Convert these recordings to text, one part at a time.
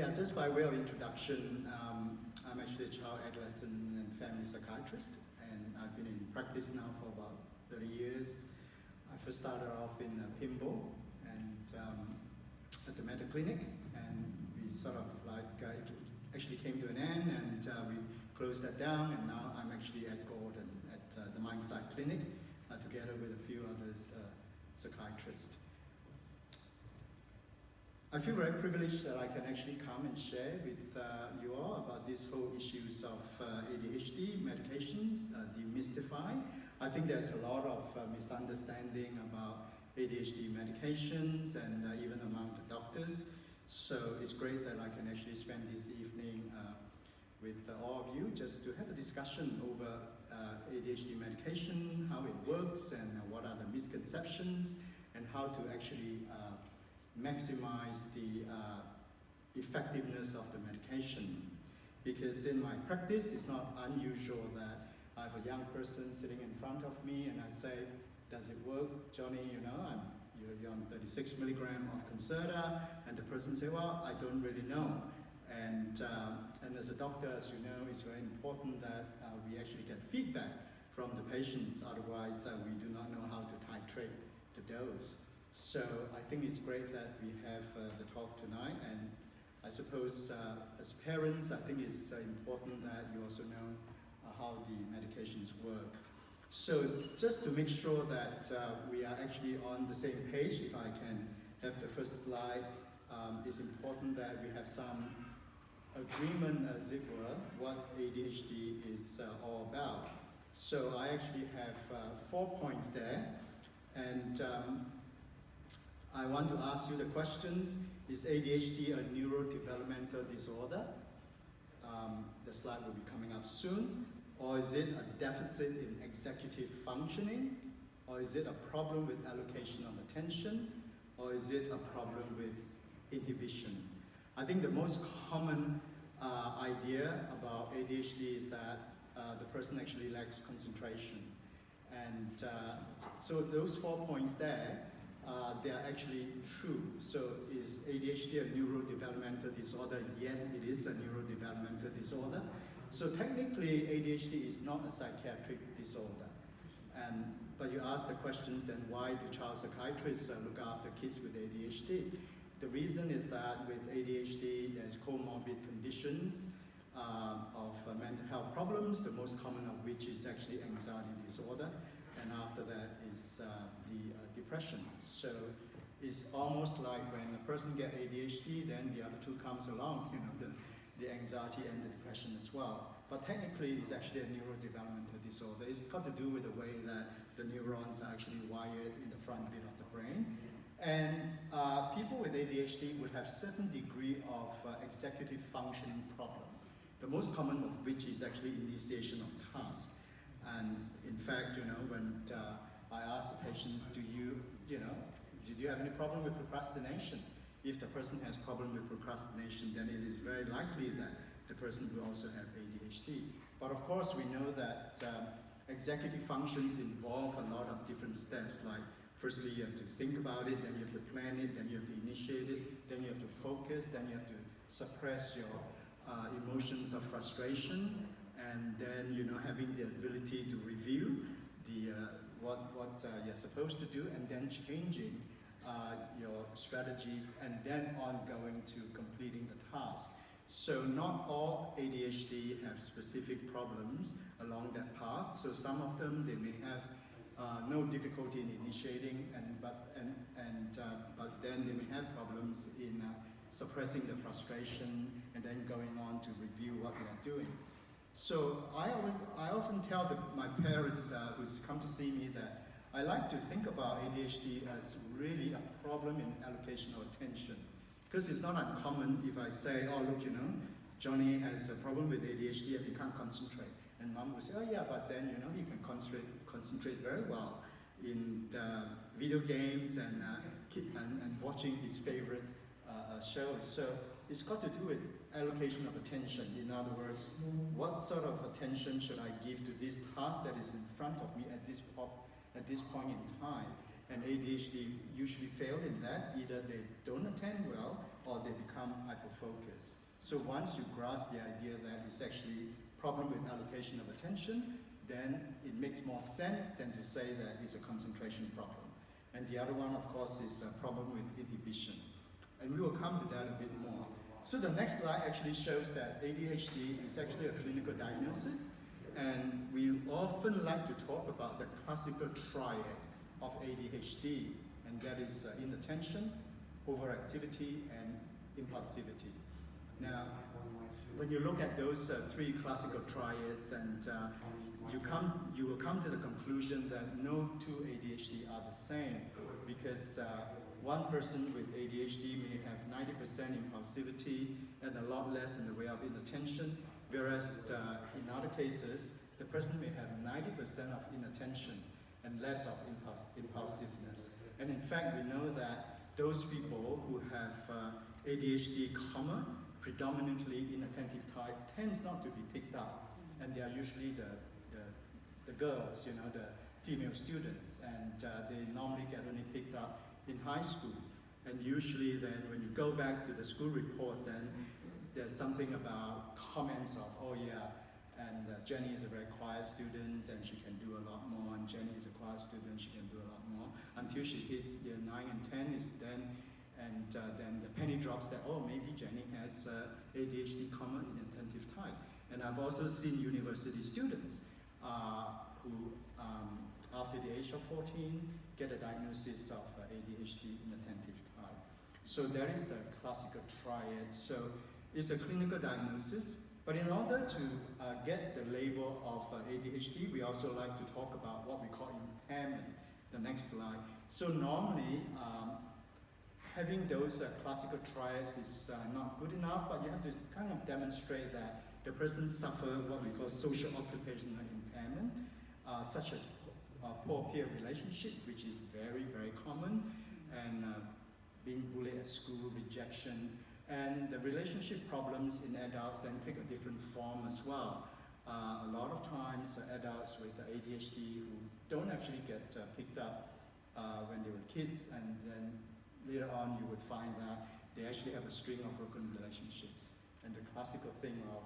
Yeah, just by way of introduction, I'm actually a child, adolescent, and family psychiatrist, and I've been in practice now for about 30 years. I first started off in Pimbo and at the Meta Clinic, and we sort of like, it actually came to an end, and we closed that down, and now I'm actually at Gordon at the Mindside Clinic, together with a few other psychiatrists. I feel very privileged that I can actually come and share with you all about this whole issues of ADHD medications, demystifying. I think there's a lot of misunderstanding about ADHD medications and even among the doctors. So it's great that I can actually spend this evening with all of you just to have a discussion over ADHD medication, how it works, and what are the misconceptions, and how to actually maximize the effectiveness of the medication. Because in my practice, it's not unusual that I have a young person sitting in front of me and I say, does it work, Johnny? You know, you're on 36 milligram of Concerta, and the person say, well, I don't really know. And as a doctor, as you know, it's very important that we actually get feedback from the patients, otherwise we do not know how to titrate the dose. So I think it's great that we have the talk tonight, and I suppose as parents, I think it's important that you also know how the medications work. So just to make sure that we are actually on the same page, if I can have the first slide, it's important that we have some agreement, as it were, what ADHD is all about. So I actually have 4 points there, and I want to ask you the questions. Is ADHD a neurodevelopmental disorder? The slide will be coming up soon. Or is it a deficit in executive functioning? Or is it a problem with allocation of attention? Or is it a problem with inhibition? I think the most common idea about ADHD is that the person actually lacks concentration. And so those 4 points there, they are actually true. So is ADHD a neurodevelopmental disorder? Yes, it is a neurodevelopmental disorder. So technically, ADHD is not a psychiatric disorder. But you ask the questions, then why do child psychiatrists look after kids with ADHD? The reason is that with ADHD, there's comorbid conditions of mental health problems, the most common of which is actually anxiety disorder, and after that is the depression. So it's almost like when a person gets ADHD, then the other two comes along, you know, the anxiety and the depression as well. But technically, it's actually a neurodevelopmental disorder. It's got to do with the way that the neurons are actually wired in the front bit of the brain. And people with ADHD would have certain degree of executive functioning problem. The most common of which is actually initiation of tasks. And in fact, you know, when I ask the patients, do you have any problem with procrastination? If the person has problem with procrastination, then it is very likely that the person will also have ADHD. But of course, we know that executive functions involve a lot of different steps, like firstly, you have to think about it, then you have to plan it, then you have to initiate it, then you have to focus, then you have to suppress your emotions of frustration, and then, you know, having the ability to review what you're supposed to do, and then changing your strategies, and then ongoing to completing the task. So not all ADHD have specific problems along that path. So some of them, they may have no difficulty in initiating, but then they may have problems in suppressing the frustration and then going on to review what they are doing. So I often tell my parents who come to see me that I like to think about ADHD as really a problem in allocation of attention. Because it's not uncommon if I say, oh look, you know, Johnny has a problem with ADHD and he can't concentrate. And mom will say, oh yeah, but then, you know, he can concentrate very well in the video games and watching his favorite shows. So it's got to do with allocation of attention. In other words, what sort of attention should I give to this task that is in front of me at this point in time? And ADHD usually fail in that. Either they don't attend well or they become hyperfocused. So once you grasp the idea that it's actually a problem with allocation of attention, then it makes more sense than to say that it's a concentration problem. And the other one, of course, is a problem with inhibition. And we will come to that a bit more. So the next slide actually shows that ADHD is actually a clinical diagnosis. And we often like to talk about the classical triad of ADHD, and that is inattention, overactivity, and impulsivity. Now, when you look at those three classical triads, and you will come to the conclusion that no two ADHD are the same, because one person with ADHD may have 90% impulsivity and a lot less in the way of inattention, whereas in other cases, the person may have 90% of inattention and less of impulsiveness. And in fact, we know that those people who have ADHD, predominantly inattentive type, tends not to be picked up. And they are usually the girls, you know, the female students, and they normally get only picked up in high school. And usually then when you go back to the school reports, then there's something about comments of, oh yeah, and Jenny is a very quiet student and she can do a lot more, and Jenny is a quiet student, she can do a lot more, until she hits year 9 and 10 is then, and then the penny drops that, oh, maybe Jenny has ADHD, inattentive type. And I've also seen university students who, after the age of 14, get a diagnosis of ADHD, inattentive type. So that is the classical triad. So it's a clinical diagnosis, but in order to get the label of ADHD, we also like to talk about what we call impairment. The next slide. So normally, having those classical triads is not good enough, but you have to kind of demonstrate that the person suffered what we call social occupational impairment, such as poor peer relationship, which is very, very common, and being bullied at school, rejection, and the relationship problems in adults then take a different form as well. A lot of times, adults with ADHD who don't actually get picked up when they were kids, and then later on you would find that they actually have a string of broken relationships. And the classical thing of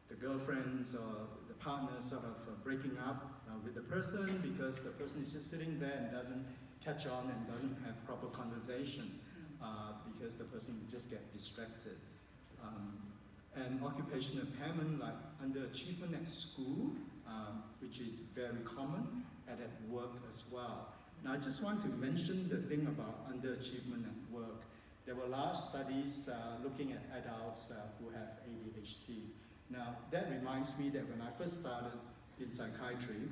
the girlfriends or the partners sort of breaking up with the person because the person is just sitting there and doesn't catch on and doesn't have proper conversation because the person just get distracted. And occupational impairment like underachievement at school, which is very common, and at work as well. Now I just want to mention the thing about underachievement at work. There were large studies looking at adults who have ADHD. Now that reminds me that when I first started in psychiatry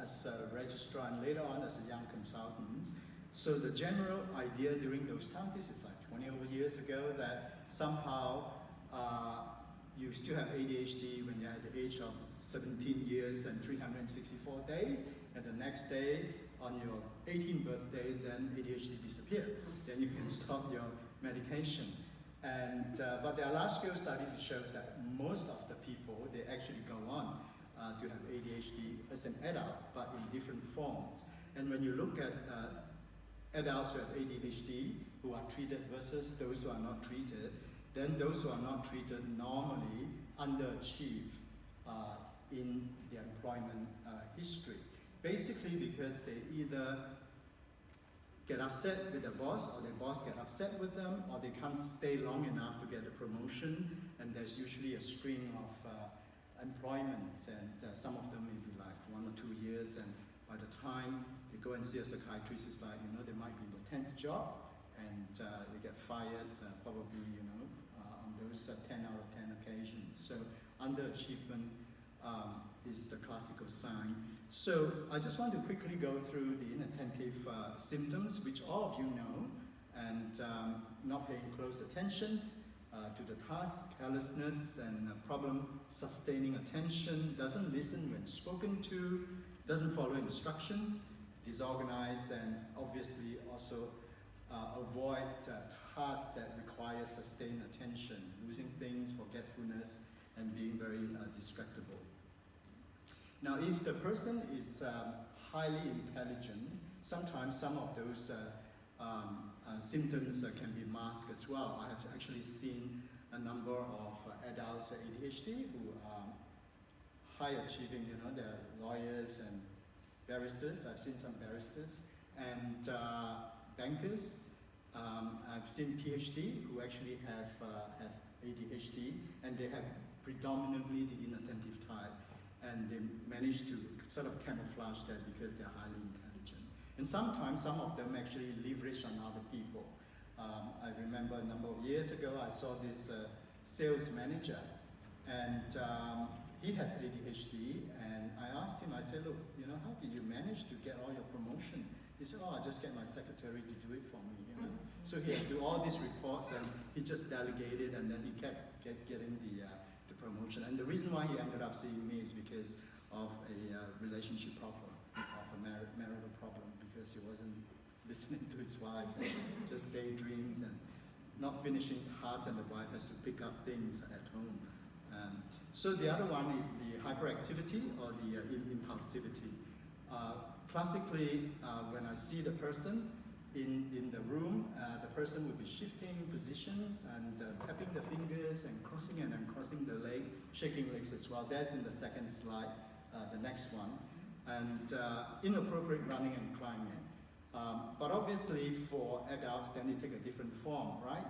as a registrar and later on as a young consultant, so the general idea during those times, this is like 20 over years ago, that somehow you still have ADHD when you're at the age of 17 years and 364 days, and the next day on your 18th birthday, then ADHD disappeared. Then you can stop your medication. And but there are large-scale studies which shows that most of the people, they actually go on to have ADHD as an adult, but in different forms. And when you look at adults who have ADHD who are treated versus those who are not treated, then those who are not treated normally underachieve in their employment history. Basically because they either get upset with their boss, or their boss get upset with them, or they can't stay long enough to get a promotion, and there's usually a string of employments, and some of them may be like 1 or 2 years, and by the time you go and see a psychiatrist, it's like, you know, they might be the 10th job, and they get fired probably, you know, on those 10 out of 10 occasions. So underachievement is the classical sign. So I just want to quickly go through the inattentive symptoms, which all of you know, and not paying close attention to the task, carelessness, and problem sustaining attention, doesn't listen when spoken to, doesn't follow instructions, disorganized, and obviously also avoid tasks that require sustained attention, losing things, forgetfulness, and being very distractible. Now, if the person is highly intelligent. Sometimes some of those symptoms can be masked as well. I have actually seen a number of adults with ADHD who are high achieving, they're lawyers and barristers. I've seen some barristers and bankers. I've seen PhD who actually have ADHD, and they have predominantly the inattentive type, and they manage to sort of camouflage that because they're highly intelligent. And sometimes some of them actually leverage on other people. I remember a number of years ago I saw this sales manager, and he has ADHD, and I asked him, I said, look, how did you manage to get all your promotion? He said, I just get my secretary to do it for me. So he has to do all these reports, and he just delegated, and then he kept getting the promotion. And the reason why he ended up seeing me is because of a relationship problem, of a marital problem, because he wasn't listening to his wife and just daydreams and not finishing tasks, and the wife has to pick up things at home. So the other one is the hyperactivity or the impulsivity. Classically, when I see the person in the room, the person will be shifting positions and tapping the fingers and crossing and uncrossing the leg, shaking legs as well. That's in the second slide, the next one. And inappropriate running and climbing. But obviously for adults, then they take a different form, right?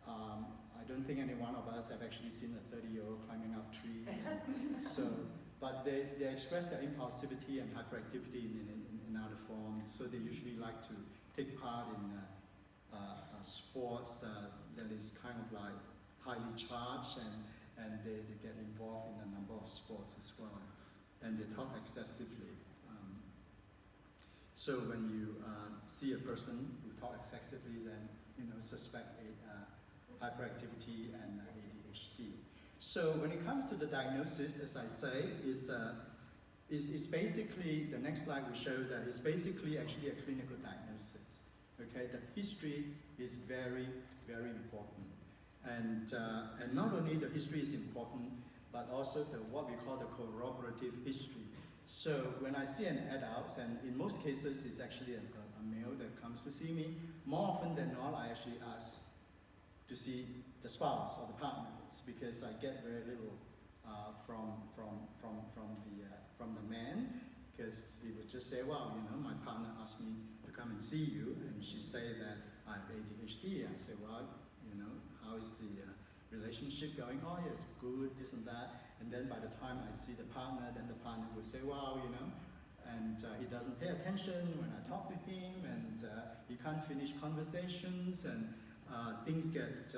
I don't think any one of us have actually seen a 30-year-old climbing up trees. But they express their impulsivity and hyperactivity in other forms. So they usually like to take part in sports that is kind of like highly charged, and they get involved in a number of sports as well. And they talk excessively. So when you see a person who talks excessively, then suspect hyperactivity and ADHD. So when it comes to the diagnosis, as I say, is basically, the next slide will show that it's basically actually a clinical diagnosis. Okay, the history is very, very important. And not only the history is important, but also what we call the corroborative history. So when I see an adult, and in most cases it's actually a male that comes to see me, more often than not I actually ask to see the spouse or the partners, because I get very little from the man, because he would just say, well, my partner asked me to come and see you, and she say that I have ADHD. I say, well, how is the relationship going? Oh, yes, good, this and that. And then by the time I see the partner, then the partner would say, well, and he doesn't pay attention when I talk to him, and he can't finish conversations, and things get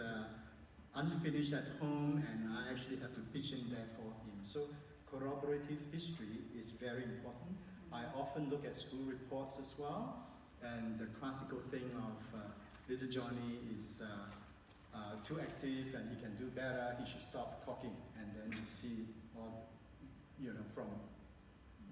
unfinished at home, and I actually have to pitch in there for him. So corroborative history is very important. I often look at school reports as well, and the classical thing of little Johnny is too active and he can do better, he should stop talking. And then you see, from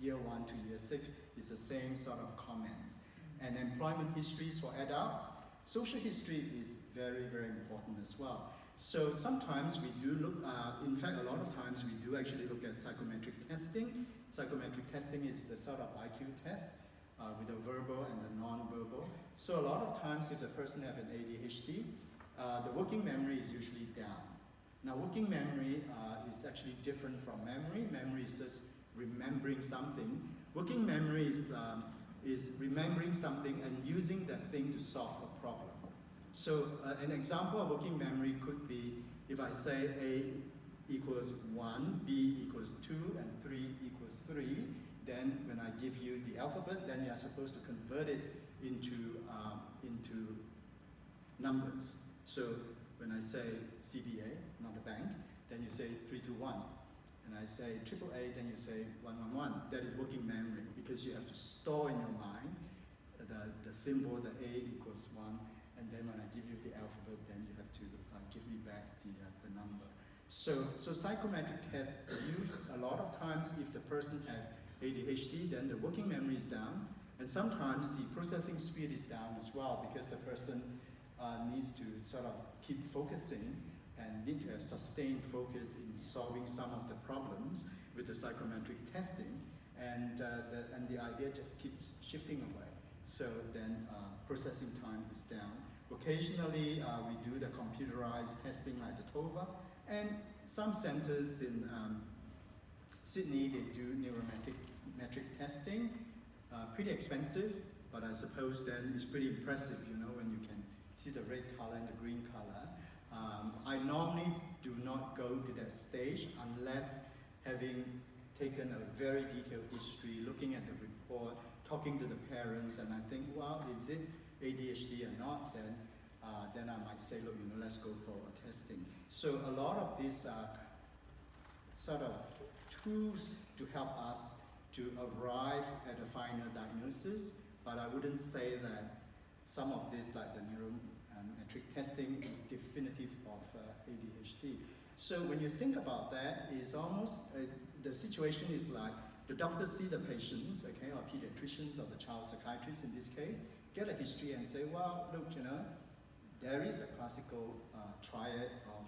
year 1 to year 6, it's the same sort of comments. And employment histories for adults. Social history is very, very important as well. So sometimes we do look, in fact a lot of times we do actually look at psychometric testing. Psychometric testing is the sort of IQ test with the verbal and the non-verbal. So a lot of times if the person has an ADHD, the working memory is usually down. Now working memory is actually different from memory. Memory is just remembering something. Working memory is remembering something and using that thing to solve a problem. So an example of working memory could be if I say A equals 1, B equals 2, and 3 equals 3, then when I give you the alphabet, then you're supposed to convert it into numbers. So when I say CBA, not a bank, then you say 321. And I say AAA, then you say 111. That is working memory, because you have to store in your mind the symbol, the A equals 1, and then when I give you the alphabet, then you have to give me back the number. So psychometric tests, a lot of times if the person has ADHD, then the working memory is down, and sometimes the processing speed is down as well, because the person needs to sort of keep focusing and need to have sustained focus in solving some of the problems with the psychometric testing. and the idea just keeps shifting away. So then processing time is down. Occasionally we do the computerized testing like the TOVA, and some centers in Sydney, they do neurometric testing, pretty expensive, but I suppose then it's pretty impressive, you know, when you can see the red color and the green color. I normally do not go to that stage unless having taken a very detailed history, looking at the report, talking to the parents, and I think, well, is it ADHD or not? Then I might say, look, you know, let's go for a testing. So a lot of these sort of tools to help us to arrive at a final diagnosis, but I wouldn't say that some of this, like the neurometric testing, is definitive of ADHD. So when you think about that, it's almost, the situation is like the doctors see the patients, okay, or pediatricians or the child psychiatrist in this case, get a history and say, well, look, you know, there is the classical triad of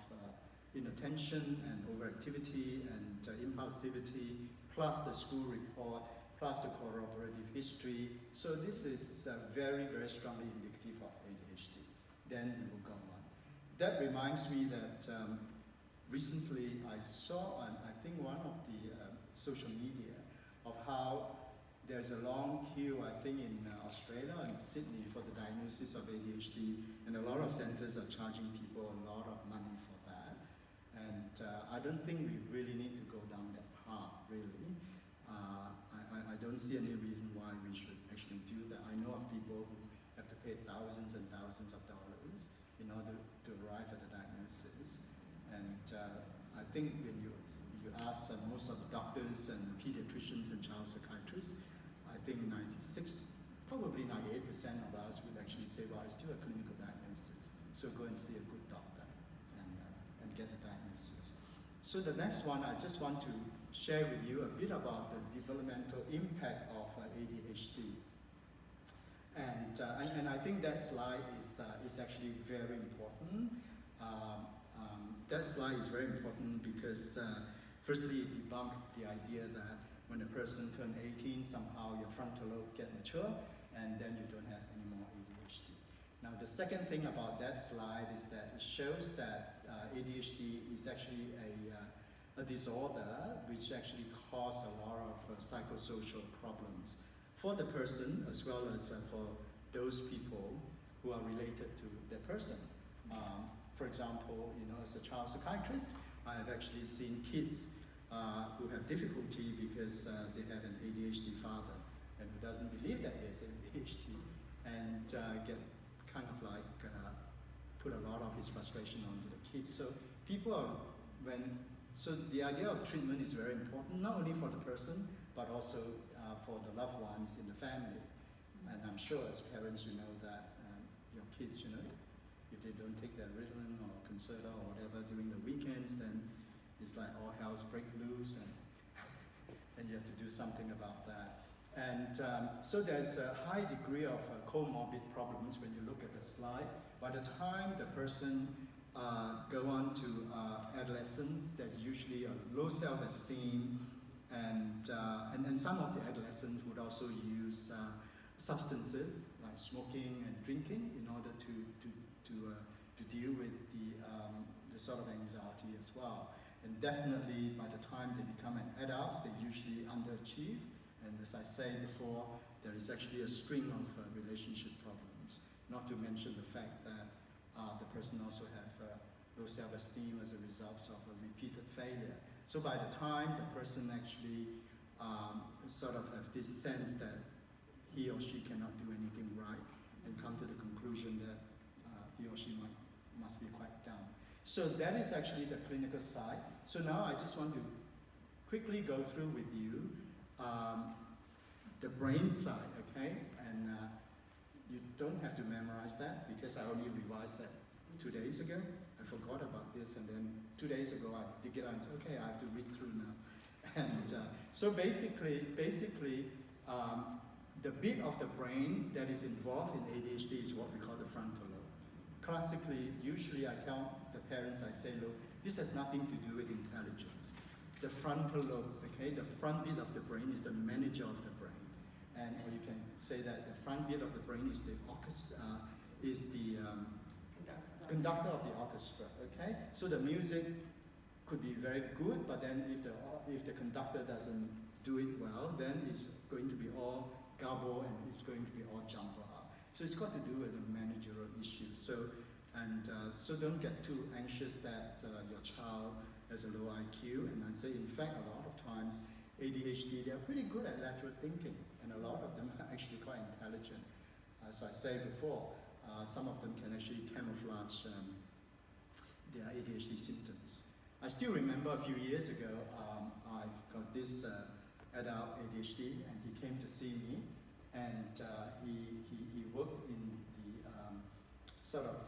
inattention and overactivity and impulsivity, plus the school report, plus the corroborative history. So this is very, very strongly indicative of ADHD. Then we will go on. That reminds me that recently I saw on, I think, one of the social media of how there's a long queue, I think, in Australia and Sydney for the diagnosis of ADHD, and a lot of centers are charging people a lot of money for that. And I don't think we really need to go down that path, really. I don't see any reason why we should actually do that. I know of people who have to pay thousands and thousands of dollars in order to arrive at a diagnosis. And I think when you ask most of the doctors and pediatricians and child psychiatrists, I think 96, probably 98% of us would actually say, well, it's still a clinical diagnosis, so go and see a good doctor and get a diagnosis. So the next one, I just want to share with you a bit about the developmental impact of ADHD. And I think that slide is actually very important. That slide is very important because firstly, it debunked the idea that when a person turns 18, somehow your frontal lobe gets mature, and then you don't have any more ADHD. Now, the second thing about that slide is that it shows that ADHD is actually a disorder which actually causes a lot of psychosocial problems for the person as well as for those people who are related to that person. For example, you know, as a child psychiatrist, I have actually seen kids who have difficulty because they have an ADHD father and who doesn't believe that he has ADHD, and get kind of like put a lot of his frustration onto the kids. So people are, so the idea of treatment is very important, not only for the person, but also for the loved ones in the family. And I'm sure as parents you know that your kids, you know, if they don't take their Ritalin or Concerta or whatever during the weekends, then it's like all hell's break loose, and you have to do something about that. And so there's a high degree of comorbid problems when you look at the slide. By the time the person go on to adolescence, there's usually a low self-esteem, and some of the adolescents would also use substances like smoking and drinking in order to deal with the sort of anxiety as well. And definitely by the time they become an adult, they usually underachieve. And as I said before, there is actually a string of relationship problems, not to mention the fact that the person also have low self-esteem as a result of a repeated failure. So by the time the person actually sort of have this sense that he or she cannot do anything right and come to the conclusion that he or she must be quite down. So that is actually the clinical side. So now I just want to quickly go through with you the brain side, okay? And you don't have to memorize that because I only revised that 2 days ago. I forgot about this, and then 2 days ago I dig it out and said, okay, I have to read through now. And so basically, the bit of the brain that is involved in ADHD is what we call the frontal lobe. Classically, usually I tell the parents, I say, look, this has nothing to do with intelligence. the frontal lobe, okay? The front bit of the brain is the manager of the brain. And or you can say that the front bit of the brain is the conductor of the orchestra, okay? So the music could be very good, but then if the conductor doesn't do it well, then it's going to be all garble and it's going to be all jumbled up. So it's got to do with the managerial issues. So don't get too anxious that your child has a low IQ. And I say, in fact, a lot of times ADHD, they're pretty good at lateral thinking, and a lot of them are actually quite intelligent. As I said before, some of them can actually camouflage their ADHD symptoms. I still remember a few years ago, I got this adult ADHD, and he came to see me, and he worked in the sort of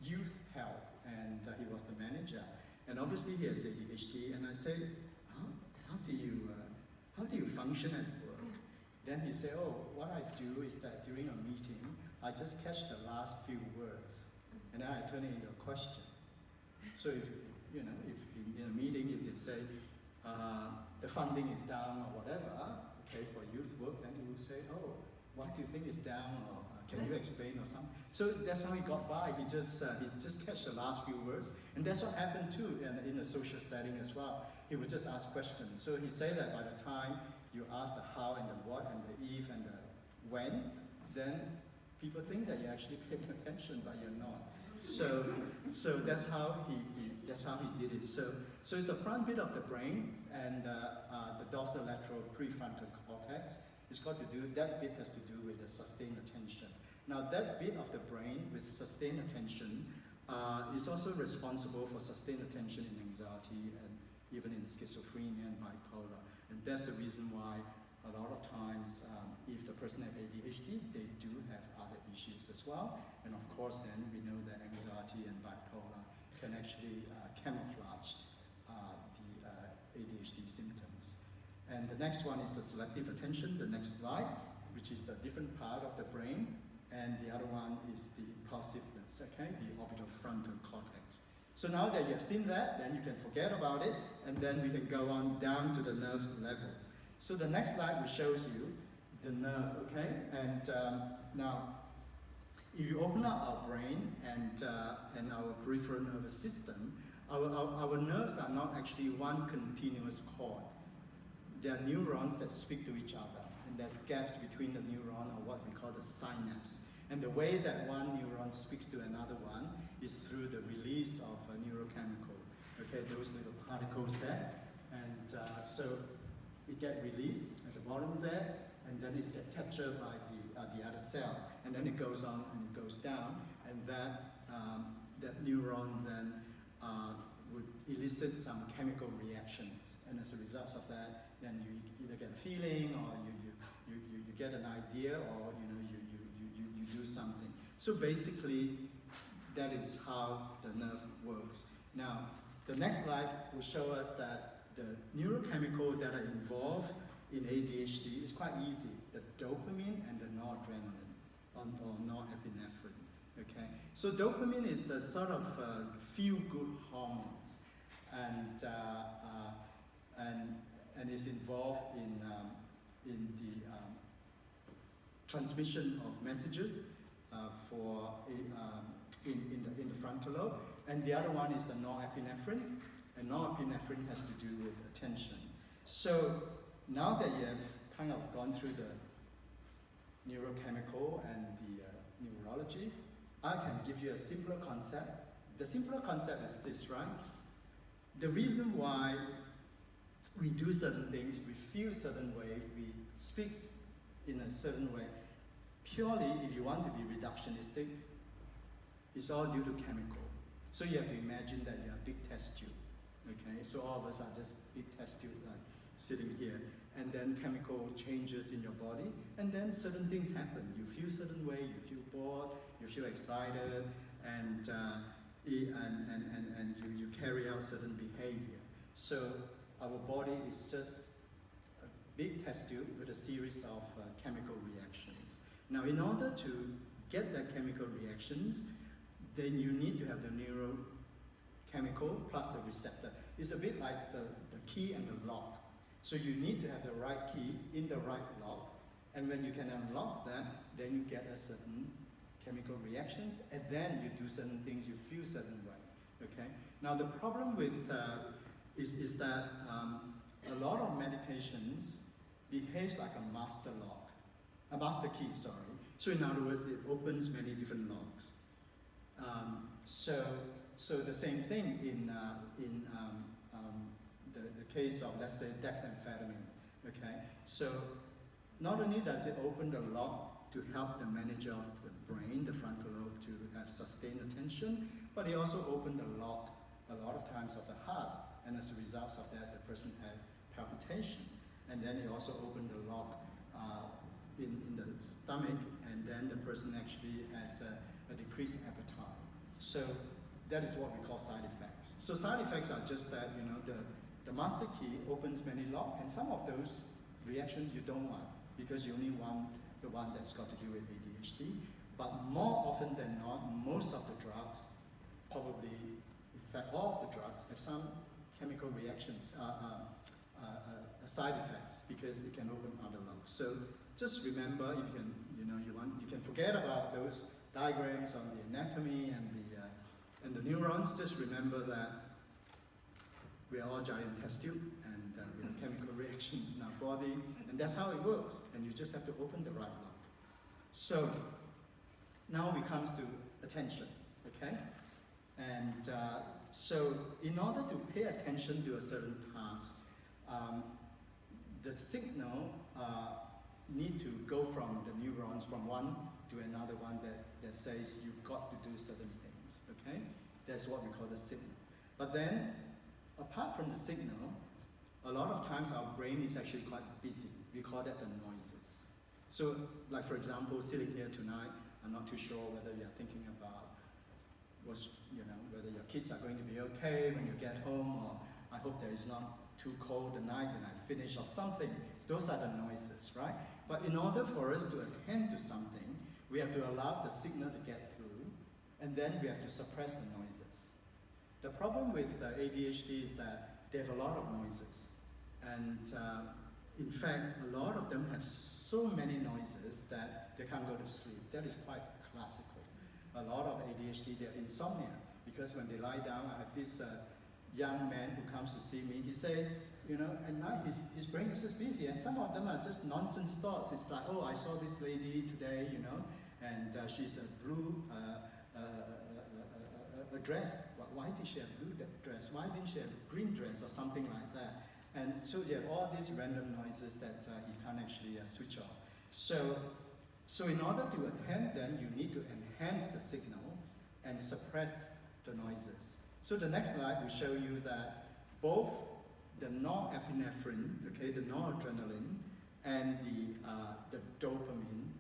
youth health, and he was the manager. And obviously he has ADHD, and I said, how do you function at work? Then he said, oh, what I do is that during a meeting, I just catch the last few words, and then I turn it into a question. So if in a meeting, if they say the funding is down or whatever, okay, for youth work, then he will say, oh, why do you think it's down, or can you explain or something? So that's how he got by. He just catch the last few words, and that's what happened too in a social setting as well. He would just ask questions. So he said that by the time you ask the how and the what and the if and the when, then people think that you're actually paying attention, but you're not. So that's how he did it. So it's the front bit of the brain and the dorsolateral prefrontal cortex. It's got to do, that bit has to do with the sustained attention. Now that bit of the brain with sustained attention is also responsible for sustained attention in anxiety and even in schizophrenia and bipolar. And that's the reason why a lot of times if the person has ADHD, they do have other issues as well. And of course then we know that anxiety and bipolar can actually camouflage the ADHD symptoms. And the next one is the selective attention, the next slide, which is a different part of the brain. And the other one is the impulsiveness, okay, the orbitofrontal cortex. So now that you have seen that, then you can forget about it, and then we can go on down to the nerve level. So the next slide which shows you the nerve, okay? And now, if you open up our brain and our peripheral nervous system, our nerves are not actually one continuous cord. There are neurons that speak to each other, and there's gaps between the neuron, or what we call the synapse. And the way that one neuron speaks to another one is through the release of a neurochemical, okay, those little particles there. And so it gets released at the bottom there, and then it gets captured by the other cell. And then it goes on and it goes down, and that neuron then would elicit some chemical reactions. And as a result of that, then you either get a feeling, or you get an idea, or you do something. So basically, that is how the nerve works. Now, the next slide will show us that the neurochemical that are involved in ADHD is quite easy. The dopamine and the noradrenaline, or norepinephrine. Okay, so dopamine is a sort of feel-good hormones, and is involved in the transmission of messages in the frontal lobe, and the other one is the norepinephrine, and norepinephrine has to do with attention. So now that you have kind of gone through the neurochemical and the neurology, I can give you a simpler concept. The simpler concept is this, right? The reason why we do certain things, we feel a certain way, we speak in a certain way, purely, if you want to be reductionistic, it's all due to chemical. So you have to imagine that you're a big test tube, okay? So all of us are just big test tube, like sitting here, and then chemical changes in your body, and then certain things happen. You feel a certain way, you feel bored, you feel excited, and you carry out certain behavior. So our body is just a big test tube with a series of chemical reactions. Now, in order to get that chemical reactions, then you need to have the chemical plus the receptor. It's a bit like the key and the lock. So you need to have the right key in the right lock, and when you can unlock that, then you get a certain chemical reactions, and then you do certain things, you feel certain way. Okay. Now the problem with is that a lot of medications behaves like a master lock, a master key. Sorry. So in other words, it opens many different locks. So the same thing in the case of, let's say, dexamphetamine. Okay. So not only does it open the lock to help the manager of the brain, the frontal lobe, to have sustained attention, but it also opened the lock a lot of times of the heart, and as a result of that, the person had palpitation, and then it also opened the lock in the stomach, and then the person actually has a decreased appetite. So that is what we call side effects. So side effects are just that, you know, the master key opens many locks, and some of those reactions you don't want, because you only want the one that's got to do with ADHD. But more often than not, most of the drugs, probably, in fact, all of the drugs have some chemical reactions, side effects, because it can open other locks. So just remember, if you can, you can forget about those diagrams on the anatomy and the neurons. Just remember that we are all giant test tube, and we have chemical reactions in our body, and that's how it works. And you just have to open the right lock. So now we comes to attention, okay? And so in order to pay attention to a certain task, the signal need to go from the neurons from one to another one that says you've got to do certain things, okay? That's what we call the signal. But then, apart from the signal, a lot of times our brain is actually quite busy. We call that the noises. So, like for example, sitting here tonight, I'm not too sure whether you're thinking about whether your kids are going to be okay when you get home, or I hope there is not too cold the night when I finish, or something. Those are the noises, right? But in order for us to attend to something, we have to allow the signal to get through, and then we have to suppress the noises. The problem with ADHD is that they have a lot of noises, and in fact, a lot of them have so many noises that they can't go to sleep. That is quite classical. A lot of ADHD, they have insomnia, because when they lie down, I have this young man who comes to see me. He say, at night his brain is just busy, and some of them are just nonsense thoughts. It's like, oh, I saw this lady today, and she's a blue a dress. Why did she have blue dress? Why didn't she have a green dress, or something like that? And so you have all these random noises that you can't actually switch off. So in order to attend, then you need to enhance the signal and suppress the noises. So the next slide will show you that both the norepinephrine, okay, the noradrenaline, and the dopamine,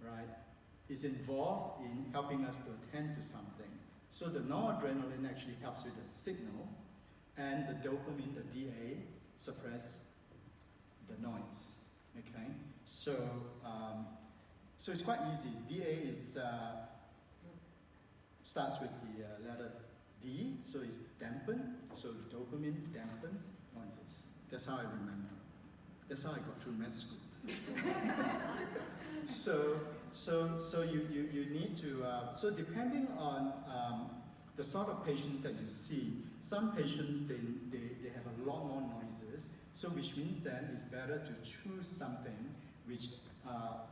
right, is involved in helping us to attend to something. So the noradrenaline actually helps with the signal, and the dopamine, the DA, suppress the noise. Okay, so it's quite easy. DA is starts with the letter D, so it's dampen. So dopamine dampen noises. That's how I remember. That's how I got through med school. So you need to. So depending on the sort of patients that you see, some patients they have a lot more noises. So which means then it's better to choose something which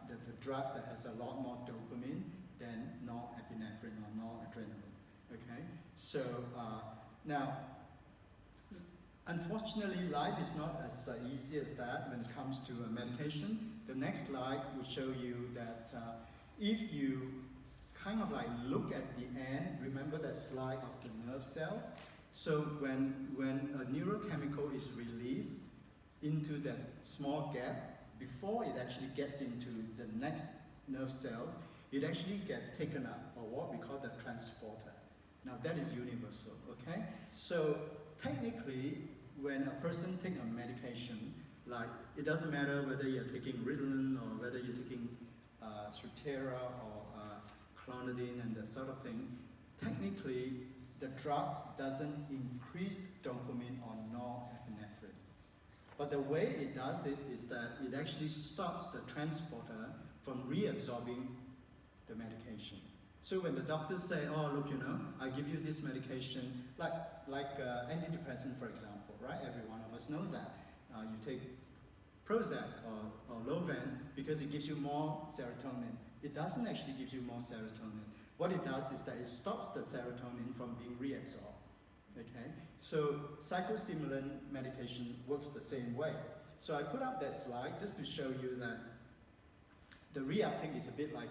the drugs that has a lot more dopamine than norepinephrine or noradrenaline. Okay. So now, unfortunately, life is not as easy as that when it comes to medication. The next slide will show you that if you kind of like look at the end, remember that slide of the nerve cells? So when a neurochemical is released into that small gap, before it actually gets into the next nerve cells, it actually gets taken up, or what we call the transporter. Now that is universal, okay? So technically, when a person takes a medication, like it doesn't matter whether you're taking Ritalin or whether you're taking Strattera or clonidine and that sort of thing, technically the drugs doesn't increase dopamine or norepinephrine. But the way it does it is that it actually stops the transporter from reabsorbing the medication. So when the doctors say, oh, look, I give you this medication, like antidepressant, for example, right? Every one of us know that. You take Prozac or Lovan because it gives you more serotonin. It doesn't actually give you more serotonin. What it does is that it stops the serotonin from being reabsorbed. Okay? So psychostimulant medication works the same way. So I put up that slide just to show you that the reuptake is a bit like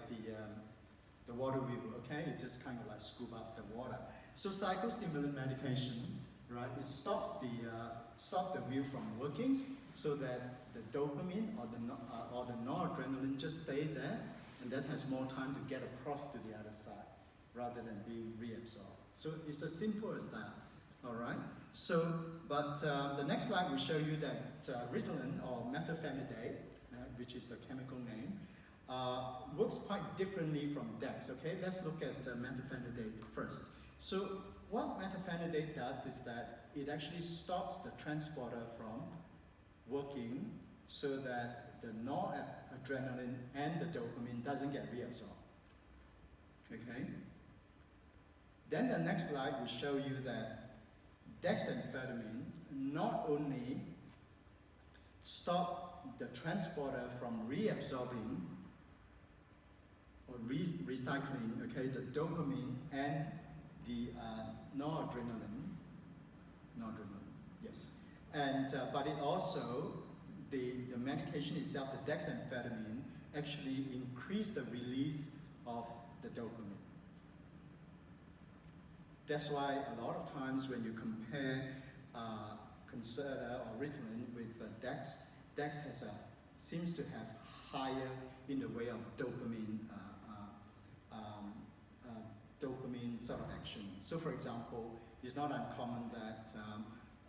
the water wheel, okay? It just kind of like scoop up the water. So psychostimulant medication, right, it stops the wheel from working so that the dopamine or the noradrenaline just stay there, and that has more time to get across to the other side rather than being reabsorbed. So it's as simple as that, all right? So, but the next slide will show you that Ritalin or methylphenidate, which is a chemical name, works quite differently from Dex, okay? Let's look at methylphenidate first. So what methylphenidate does is that it actually stops the transporter from working so that the noradrenaline and the dopamine doesn't get reabsorbed, okay? Then the next slide will show you that dexamphetamine not only stop the transporter from reabsorbing or recycling, okay, the dopamine and the noradrenaline, yes. And, but it also, the medication itself, the dexamphetamine, actually increased the release of the dopamine. That's why a lot of times when you compare Concerta or Ritalin with Dex, Dex seems to have higher in the way of dopamine sort of action. So for example, it's not uncommon that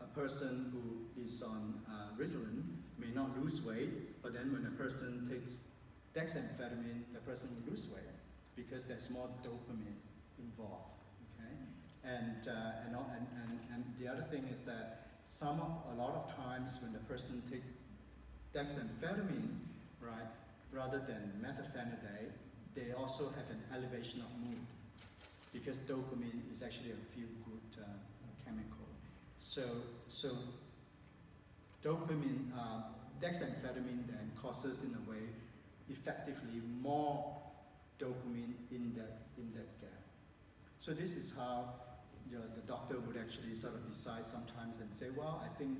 a person who is on Ritalin may not lose weight, but then when a person takes dexamphetamine, the person will lose weight because there's more dopamine involved. Okay, and the other thing is that a lot of times when the person takes dexamphetamine, right, rather than methylphenidate, they also have an elevation of mood because dopamine is actually a feel-good chemical. So dopamine, dexamphetamine then causes, in a way, effectively more dopamine in that gap. So this is how the doctor would actually sort of decide sometimes and say, well, I think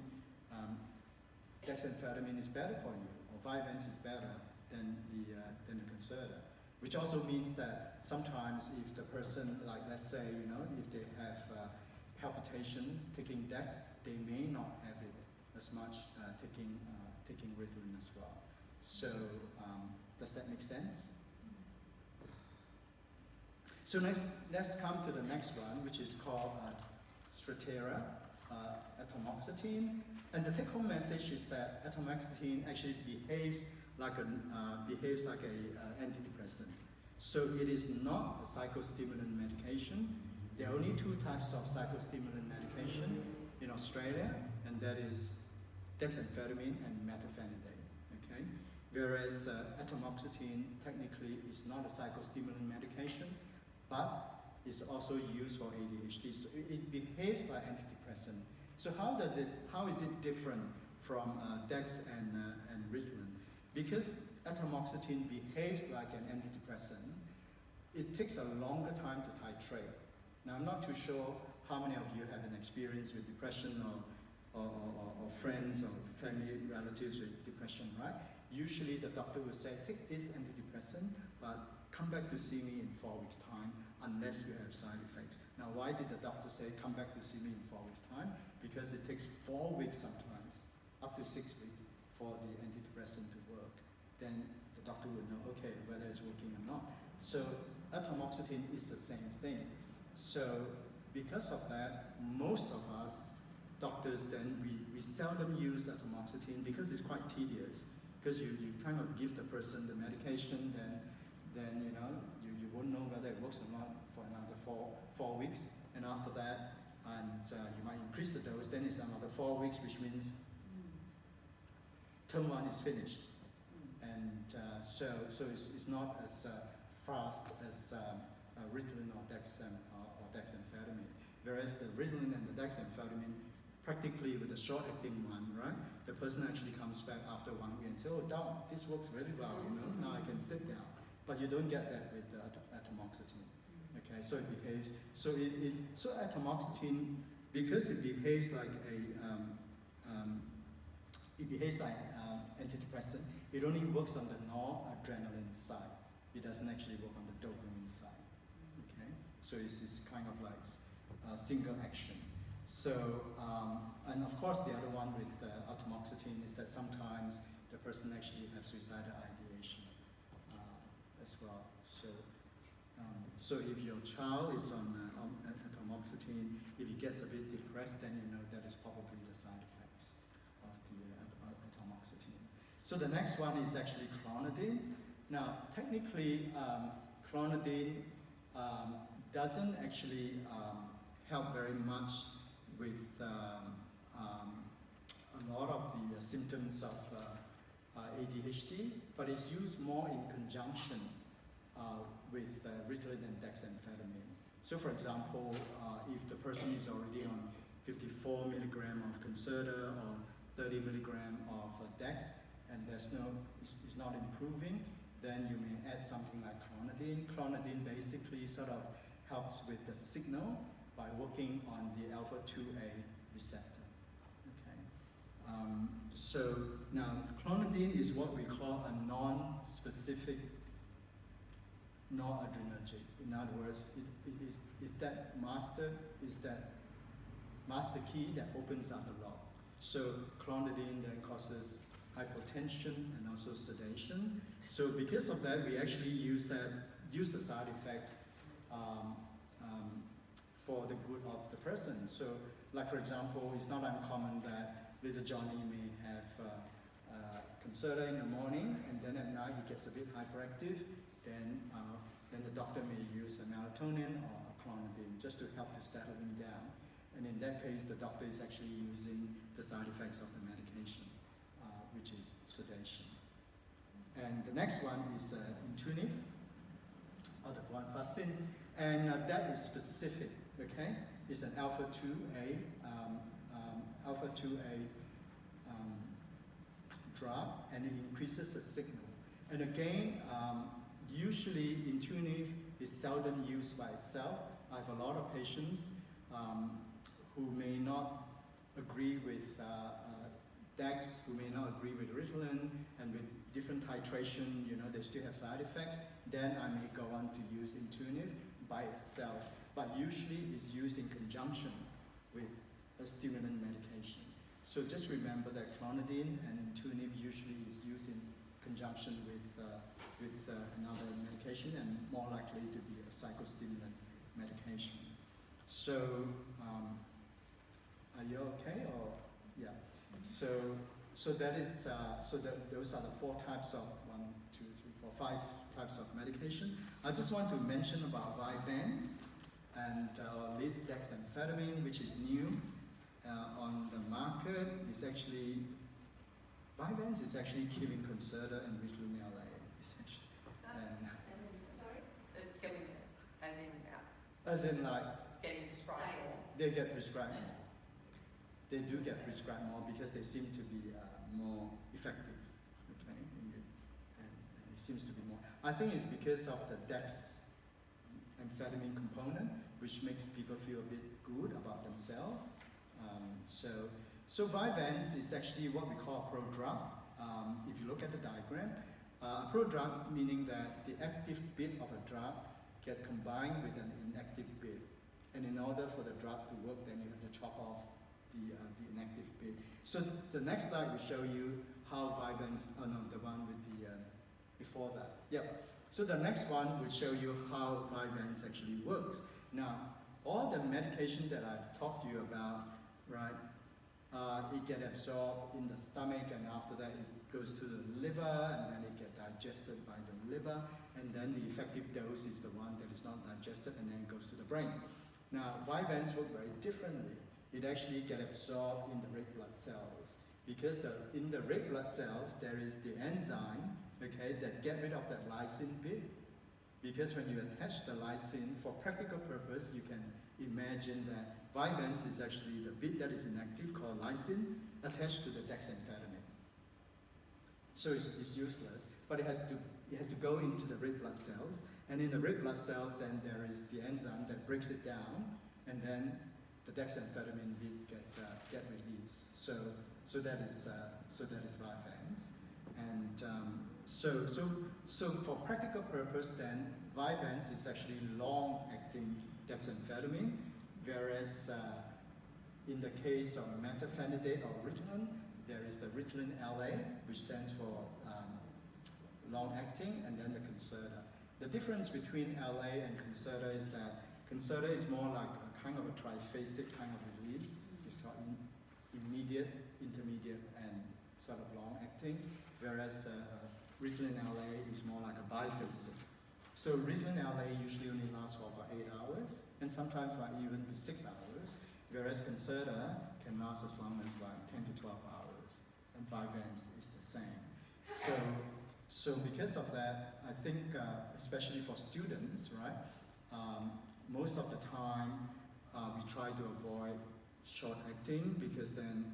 dexamphetamine is better for you, or Vyvanse is better than the Concerta. Which also means that sometimes if the person, like let's say, if they have palpitation taking Dex, they may not have it as much taking Ritalin as well. So does that make sense? So let's come to the next one, which is called Strattera, atomoxetine. And the take-home message is that atomoxetine actually behaves like an antidepressant. So it is not a psychostimulant medication. There are only two types of psychostimulant medication in Australia, and that is dexamphetamine and methylphenidate. Okay? Whereas atomoxetine technically is not a psychostimulant medication, but it's also used for ADHD. So it behaves like antidepressant. So how is it different from Dex and Ritalin? Because atomoxetine behaves like an antidepressant, it takes a longer time to titrate. Now, I'm not too sure how many of you have an experience with depression or friends or family relatives with depression, right? Usually the doctor will say, take this antidepressant, but come back to see me in 4 weeks' time unless you have side effects. Now, why did the doctor say, come back to see me in 4 weeks' time? Because it takes 4 weeks sometimes, up to 6 weeks, for the antidepressant to work. Then the doctor will know, okay, whether it's working or not. So atomoxetine is the same thing. So because of that, most of us doctors then, we seldom use atomoxetine because it's quite tedious. Because you kind of give the person the medication, then you won't know whether it works or not for another four weeks. and after that, you might increase the dose, then it's another 4 weeks, which means term 1 is finished. And so it's not as fast as Ritalin or dexamphetamine. Whereas the Ritalin and the dexamphetamine, practically with the short-acting one, right? The person actually comes back after 1 week and says, "Oh, doc, this works really well. Now I can sit down." But you don't get that with atomoxetine. Okay, so it behaves. So atomoxetine, because it behaves like antidepressant. It only works on the noradrenaline side. It doesn't actually work on the dopamine side. Okay, so it's kind of like single action. So, and of course the other one with atomoxetine is that sometimes the person actually has suicidal ideation as well. So if your child is on atomoxetine, if he gets a bit depressed, then you know that is probably the side effects of the atomoxetine. So the next one is actually clonidine. Now, technically, clonidine doesn't actually help very much with a lot of the symptoms of ADHD, but it's used more in conjunction with Ritalin and dexamphetamine. So for example, if the person is already on 54 milligram of Concerta or 30 milligram of Dex, and it's not improving, then you may add something like clonidine. Clonidine basically sort of helps with the signal by working on the alpha-2A receptor. Okay. So now clonidine is what we call a non-specific noradrenergic. In other words, it is that master key that opens up the lock. So clonidine then causes hypotension and also sedation. So because of that, we actually use the side effects for the good of the person. So, like for example, it's not uncommon that little Johnny may have Concerta in the morning, and then at night he gets a bit hyperactive. Then the doctor may use a melatonin or a clonidine just to help to settle him down. And in that case, the doctor is actually using the side effects of the medication, which is sedation. And the next one is Intunif, or the guanfacine, and that is specific. Okay, it's an alpha-2A drug, and it increases the signal. And again, usually Intunif is seldom used by itself. I have a lot of patients who may not agree with Dex, who may not agree with Ritalin, and with different titration, they still have side effects. Then I may go on to use Intunif by itself, but usually it's used in conjunction with a stimulant medication. So just remember that clonidine and Intunif usually is used in conjunction with another medication, and more likely to be a psychostimulant medication. So, are you okay? Or yeah. So that is those are the 4 types of 5 types of medication. I just want to mention about Vyvanse and this dexamphetamine, which is new on the market. Vyvanse is actually killing Concerta and Ritalin LA, essentially. Sorry? It's killing it, as in like getting prescribed more. They get prescribed more. They do get prescribed more because they seem to be more effective. Okay, and it seems to be more. I think it's because of the dexamphetamine component, which makes people feel a bit good about themselves. So Vyvanse is actually what we call a prodrug. If you look at the diagram, a prodrug meaning that the active bit of a drug get combined with an inactive bit. And in order for the drug to work, then you have to chop off the inactive bit. So the next slide will show you how Vyvanse, the one with the, before that. Yep. So the next one will show you how Vyvanse actually works. Now, all the medication that I've talked to you about, right, it gets absorbed in the stomach, and after that it goes to the liver, and then it gets digested by the liver, and then the effective dose is the one that is not digested, and then it goes to the brain. Now, Vyvanse work very differently. It actually gets absorbed in the red blood cells because in the red blood cells there is the enzyme, okay, that get rid of that lysine bit. Because when you attach the lysine, for practical purpose, you can imagine that Vyvanse is actually the bit that is inactive called lysine attached to the dexamphetamine. So it's useless, but it has to go into the red blood cells, and in the red blood cells, then there is the enzyme that breaks it down, and then the dexamphetamine bit get released. So that is Vyvanse, and so for practical purpose, then Vyvanse is actually long-acting dexamphetamine, whereas in the case of metaphenidate or Ritalin, there is the Ritalin LA, which stands for long-acting, and then the Concerta. The difference between LA and Concerta is that Concerta is more like a kind of a triphasic kind of release. It's got immediate, intermediate, and sort of long-acting, whereas Ritalin LA is more like a biphasic. So Ritalin LA usually only lasts for about 8 hours, and sometimes might even be 6 hours, whereas Concerta can last as long as like 10 to 12 hours, and Vyvanse is the same. So because of that, I think especially for students, right, most of the time we try to avoid short-acting because then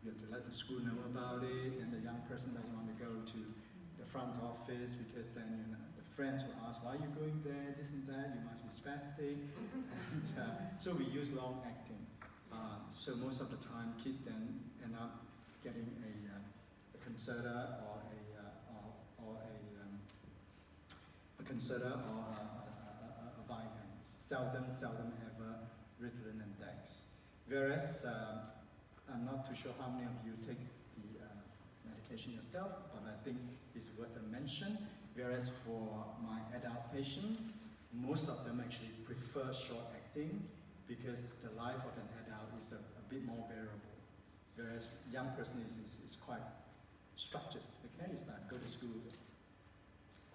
you have to let the school know about it, and the young person doesn't want to go to the front office because then the friends will ask, why are you going there, this and that, you must be spastic. And so we use long-acting. So most of the time kids then end up getting a Concerta or a Concerta or a Vyvanse. Seldom ever Ritalin and Dex. Whereas I'm not too sure how many of you take the medication yourself, but I think it's worth a mention. Whereas for my adult patients, most of them actually prefer short-acting because the life of an adult is a bit more variable. Whereas young person is quite structured, okay? It's like go to school,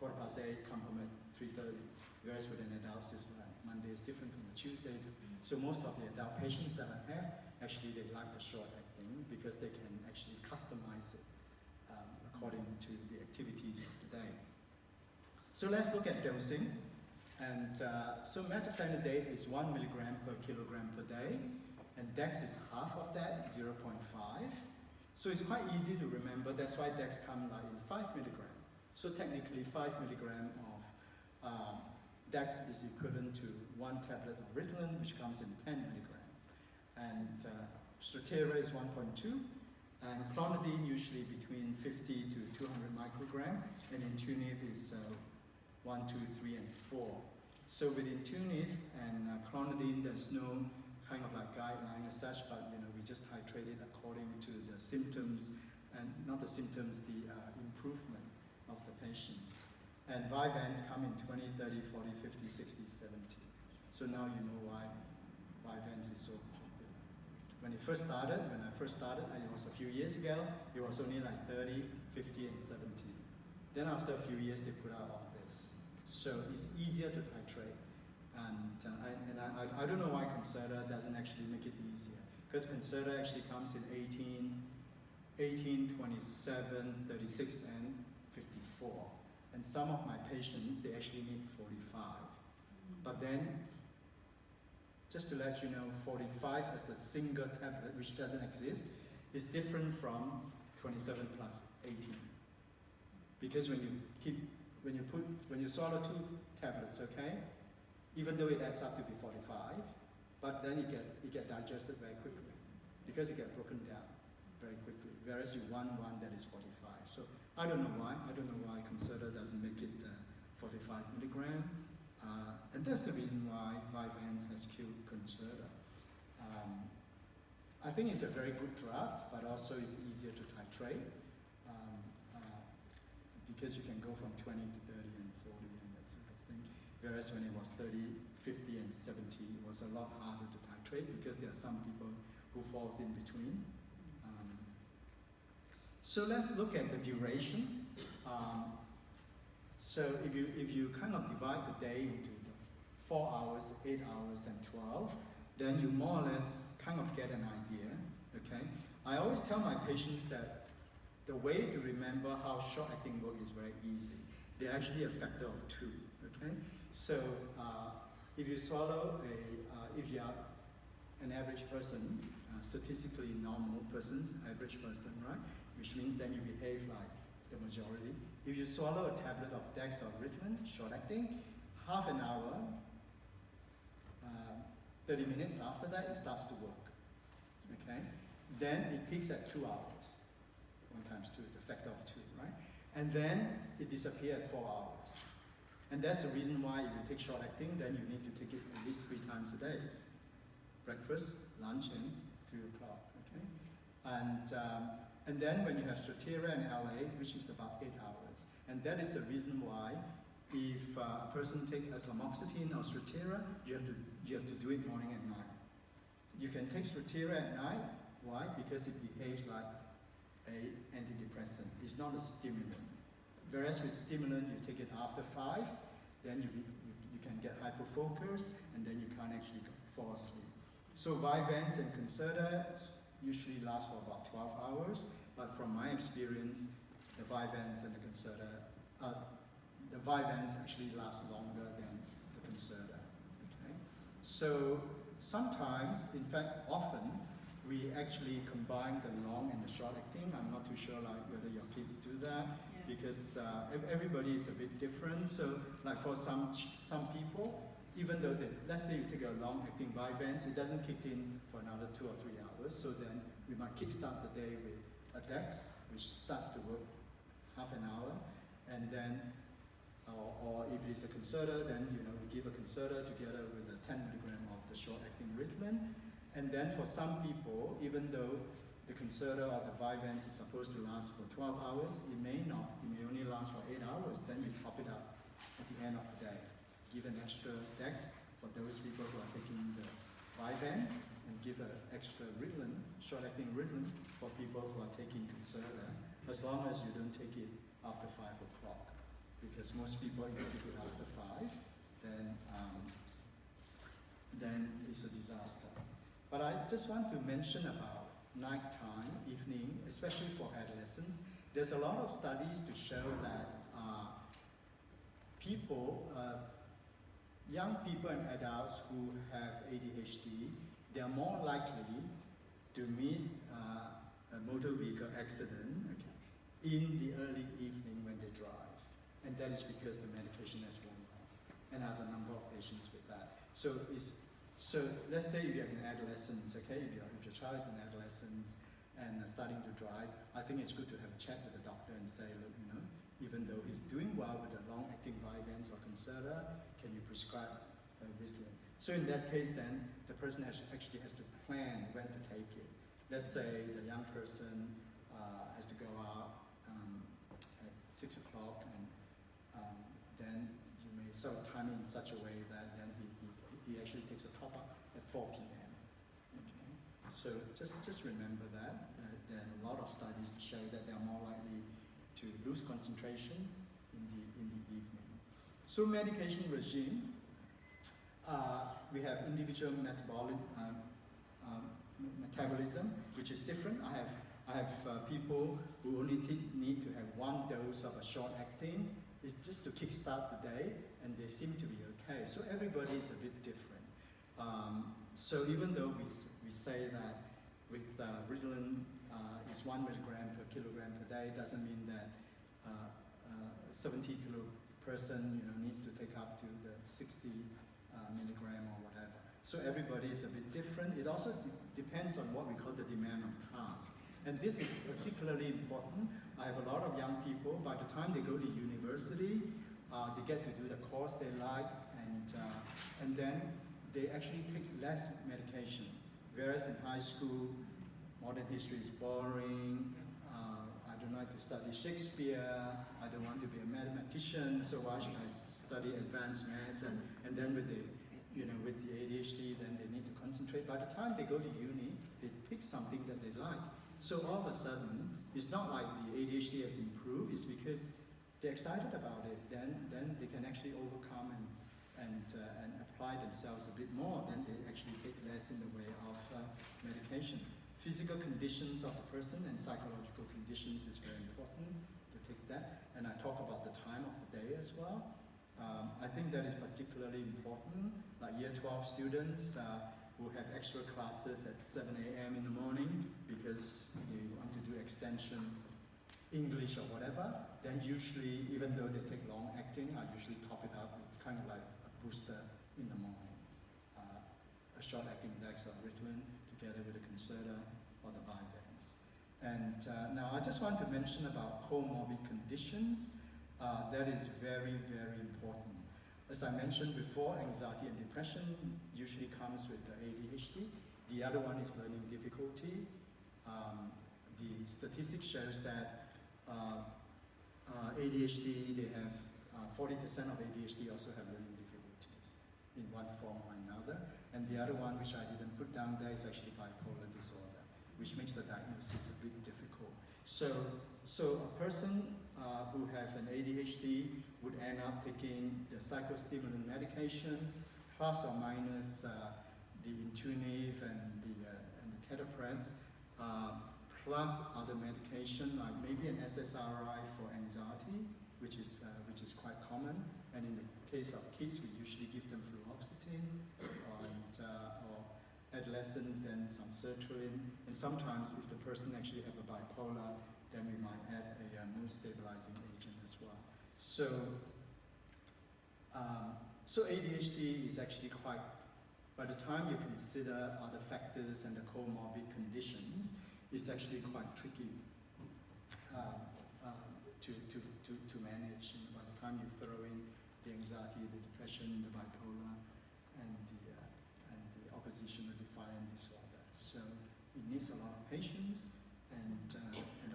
8:15, come home at 3:30. Whereas with an adult, it's like Monday is different from the Tuesday. So most of the adult patients that I have, actually they like the short-acting because they can actually customize it according to the activities of the day. So let's look at dosing. And so metaphenidate is 1 milligram per kilogram per day, and Dex is half of that, 0.5. So it's quite easy to remember. That's why Dex comes like in 5 milligram. So technically 5 milligram of Dex is equivalent to 1 tablet of Ritalin, which comes in 10 milligram. And Strattera is 1.2, and clonidine usually between 50 to 200 microgram, and Intunif is 1, 2, 3, and 4. So with Intunif and clonidine, there's no kind of like guideline as such, but we just titrate it according to the symptoms, and not the symptoms, the improvement of the patients. And Vyvanse come in 20, 30, 40, 50, 60, 70. So now you know why Vyvanse is so popular. When I first started, it was a few years ago, it was only like 30, 50, and 70. Then after a few years, they put out all this. So it's easier to titrate. And I don't know why Concerta doesn't actually make it easier. Because Concerta actually comes in 18, 27, 36, and 54. And some of my patients, they actually need 45. But then, just to let you know, 45 as a single tablet, which doesn't exist, is different from 27 plus 18. Because when you swallow 2 tablets, okay, even though it adds up to be 45, but then it get digested very quickly because it gets broken down very quickly. Whereas you want one that is 45. So I don't know why. Concerta doesn't make it 45 milligram. And that's the reason why Vyvanse has killed Concerta. I think it's a very good drug, but also it's easier to titrate because you can go from 20 to 30 and 40 and that sort of thing. Whereas when it was 30, 50, and 70, it was a lot harder to titrate because there are some people who falls in between. So let's look at the duration. So if you kind of divide the day into the 4 hours, 8 hours, and 12, then you more or less kind of get an idea, okay? I always tell my patients that the way to remember how short-acting work is very easy. They're actually a factor of 2, okay? So if you swallow if you are an average person, statistically normal person, average person, right? Which means then you behave like the majority. If you swallow a tablet of dex or Ritalin, short-acting, half an hour, 30 minutes after that, it starts to work, okay? Then it peaks at 2 hours, 1 times 2, the factor of 2, right? And then it disappears at 4 hours. And that's the reason why if you take short-acting, then you need to take it at least 3 times a day. Breakfast, lunch, and 3 o'clock, okay? And then when you have Strattera and LA, which is about 8 hours. And that is the reason why if a person takes atomoxetine or Strattera, you have to do it morning and night. You can take Strattera at night. Why? Because it behaves like an antidepressant. It's not a stimulant. Whereas with stimulant, you take it after 5, then you can get hyperfocus, and then you can't actually fall asleep. So Vyvanse and Concerta usually last for about 12 hours, but from my experience, the Vyvanse and the Concerta, the Vyvanse actually lasts longer than the Concerta. Okay? So sometimes, in fact, often, we actually combine the long and the short-acting. I'm not too sure like whether your kids do that, because everybody is a bit different. So like for some people, even though let's say you take a long-acting Vyvanse, it doesn't kick in for another 2 or 3 hours. So then we might kickstart the day with a dex, which starts to work half an hour, and then, or if it's a Concerta, then we give a Concerta together with a 10 milligram of the short-acting Ritalin. And then for some people, even though the Concerta or the Vyvanse is supposed to last for 12 hours, it may not. It may only last for 8 hours. Then you top it up at the end of the day. Give an extra dex for those people who are taking the Vyvanse, and give an extra Ritalin, short-acting Ritalin, for people who are taking Concerta, as long as you don't take it after 5 o'clock. Because most people, if you take it after 5, then it's a disaster. But I just want to mention about nighttime, evening, especially for adolescents. There's a lot of studies to show that young people and adults who have ADHD, they are more likely to meet a motor vehicle accident in the early evening when they drive. And that is because the medication has worn off. And I have a number of patients with that. So let's say you have an adolescent, okay? If your child is an adolescent and starting to drive, I think it's good to have a chat with the doctor and say, look, even though he's doing well with a long-acting Vyvanse or Concerta, can you prescribe a Ritalin? So in that case, then the person actually has to plan when to take it. Let's say the young person has to go out at 6 o'clock, and then you may sort of time it in such a way that then he actually takes a top-up at 4 p.m. Okay? So just remember that. There are a lot of studies to show that they are more likely to lose concentration in the evening. So medication regime, we have individual metabolism, which is different. I have people who only need to have 1 dose of a short-acting. It's just to kickstart the day, and they seem to be okay. So everybody is a bit different. So even though we say that with Ritalin is 1 milligram per kilogram per day, doesn't mean that a 70-kilo person needs to take up to the 60 milligram or whatever. So everybody is a bit different. It also depends on what we call the demand of task. And this is particularly important. I have a lot of young people, by the time they go to university, they get to do the course they like, and then they actually take less medication. Whereas in high school, modern history is boring, I don't like to study Shakespeare, I don't want to be a mathematician, so why should I study advanced maths? And then with the ADHD, then they need to concentrate. By the time they go to uni, they pick something that they like. So all of a sudden, it's not like the ADHD has improved, it's because they're excited about it. Then they can actually overcome and apply themselves a bit more, then they actually take less in the way of medication. Physical conditions of the person and psychological conditions is very important to take that. And I talk about the time of the day as well. I think that is particularly important, like year 12 students who have extra classes at 7 a.m. in the morning because they want to do extension English or whatever, then usually, even though they take long acting, I usually top it up with kind of like a booster in the morning. A short acting dexamphetamine together with a Concerta or the Vyvanse. And now I just want to mention about comorbid conditions. That is very, very important. As I mentioned before, anxiety and depression usually comes with the ADHD. The other one is learning difficulty. The statistics shows that ADHD, they have 40% of ADHD also have learning difficulties in one form or another. And the other one, which I didn't put down there, is actually bipolar disorder, which makes the diagnosis a bit difficult. So a person who have an ADHD would end up taking the psychostimulant medication, plus or minus the Intuitive and the Catapres, plus other medication like maybe an SSRI for anxiety, which is quite common. And in the case of kids, we usually give them fluoxetine, or adolescents, then some sertraline. And sometimes, if the person actually have a bipolar, then we might add a mood stabilizing agent as well. So ADHD is actually quite, by the time you consider other factors and the comorbid conditions, it's actually quite tricky to manage. And by the time you throw in the anxiety, the depression, the bipolar, and the oppositional defiant disorder. So it needs a lot of patience, and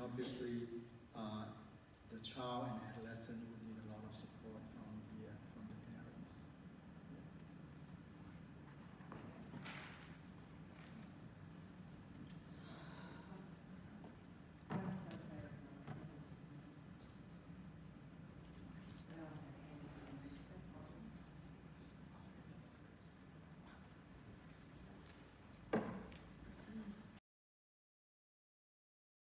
obviously the child and adolescent